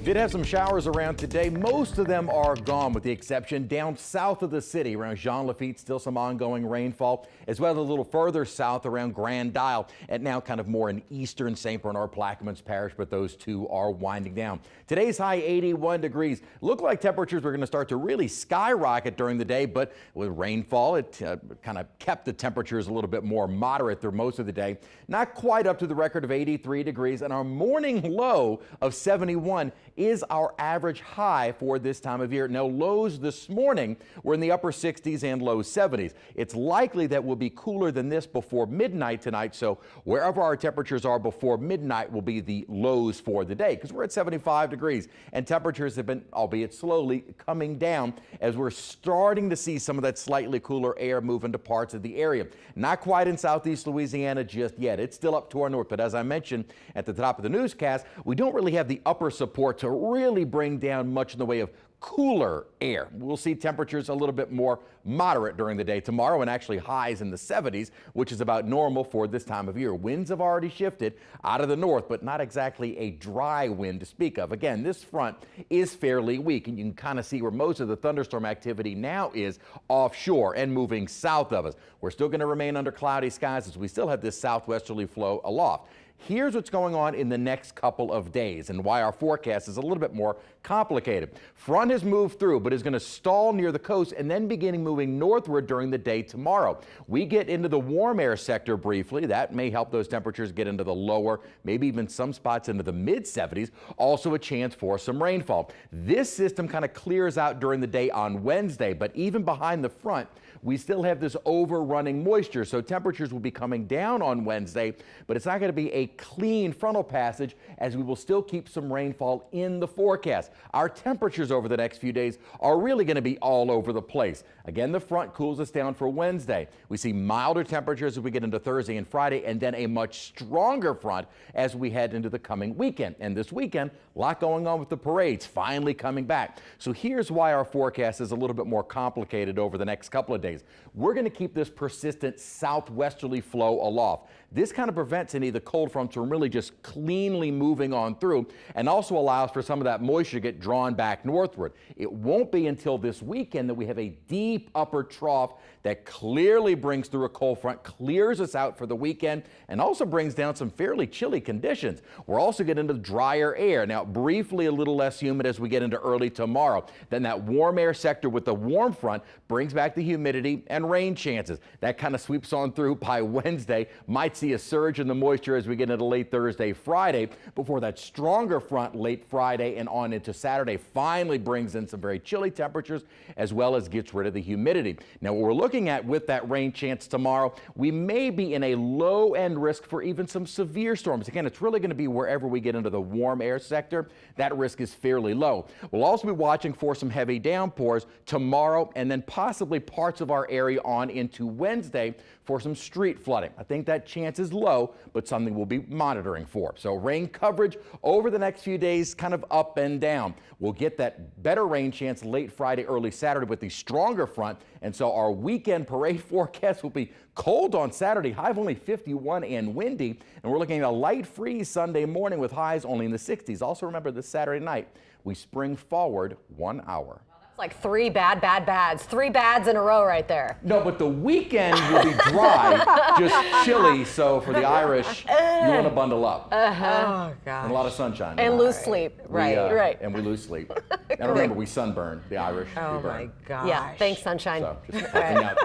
Did have some showers around today. Most of them are gone with the exception down south of the city around Jean Lafitte. Still some ongoing rainfall, as well as a little further south around Grand Isle and now kind of more in eastern St. Bernard Plaquemines Parish, but those two are winding down. Today's high 81 degrees. Look like temperatures were going to start to really skyrocket during the day, but with rainfall, it kind of kept the temperatures a little bit more moderate through most of the day. Not quite up to the record of 83 degrees, and our morning low of 71 is our average high for this time of year. Now, lows this morning were in the upper 60s and low 70s. It's likely that we'll be cooler than this before midnight tonight, so wherever our temperatures are before midnight will be the lows for the day, because we're at 75 degrees, and temperatures have been, albeit slowly, coming down as we're starting to see some of that slightly cooler air move into parts of the area. Not quite in southeast Louisiana just yet. It's still up to our north, but as I mentioned at the top of the newscast, we don't really have the upper support to really bring down much in the way of cooler air. We'll see temperatures a little bit more moderate during the day tomorrow, and actually highs in the 70s, which is about normal for this time of year. Winds have already shifted out of the north, but not exactly a dry wind to speak of. Again, this front is fairly weak, and you can kind of see where most of the thunderstorm activity now is offshore and moving south of us. We're still going to remain under cloudy skies as we still have this southwesterly flow aloft. Here's what's going on in the next couple of days and why our forecast is a little bit more complicated. Front has moved through, but is going to stall near the coast and then beginning moving northward during the day tomorrow. We get into the warm air sector briefly. That may help those temperatures get into the lower, maybe even some spots into the mid 70s. Also a chance for some rainfall. This system kind of clears out during the day on Wednesday, but even behind the front, we still have this overrunning moisture, so temperatures will be coming down on Wednesday, but it's not going to be a clean frontal passage as we will still keep some rainfall in the forecast. Our temperatures over the next few days are really going to be all over the place. Again, the front cools us down for Wednesday. We see milder temperatures as we get into Thursday and Friday, and then a much stronger front as we head into the coming weekend. And this weekend, a lot going on with the parades finally coming back. So here's why our forecast is a little bit more complicated over the next couple of days. We're going to keep this persistent southwesterly flow aloft. This kind of prevents any of the cold fronts from really just cleanly moving on through, and also allows for some of that moisture to get drawn back northward. It won't be until this weekend that we have a deep upper trough that clearly brings through a cold front, clears us out for the weekend, and also brings down some fairly chilly conditions. We're also getting into drier air. Now, briefly a little less humid as we get into early tomorrow. Then that warm air sector with the warm front brings back the humidity and rain chances. That kind of sweeps on through by Wednesday. Might see a surge in the moisture as we get into late Thursday, Friday, before that stronger front late Friday and on into Saturday finally brings in some very chilly temperatures as well as gets rid of the humidity. Now, what we're looking at with that rain chance tomorrow, we may be in a low end risk for even some severe storms. Again, it's really going to be wherever we get into the warm air sector. That risk is fairly low. We'll also be watching for some heavy downpours tomorrow and then possibly parts of our area on into Wednesday for some street flooding. I think that chance is low, but something we'll be monitoring for. So rain coverage over the next few days kind of up and down. We'll get that better rain chance late Friday, early Saturday with the stronger front. And so our weekend parade forecast will be cold on Saturday, high of only 51 and windy. And we're looking at a light freeze Sunday morning with highs only in the 60s. Also remember this Saturday night, we spring forward 1 hour. Like three bads. 3 bads in a row right there. No, but the weekend will be dry, just chilly. So for the Irish, you want to bundle up. Oh, gosh. And a lot of sunshine. And lose sleep. Right. And we lose sleep. And remember, we sunburn, the Irish. Oh, we burn. my gosh. Yeah, thanks, sunshine. So just hang out.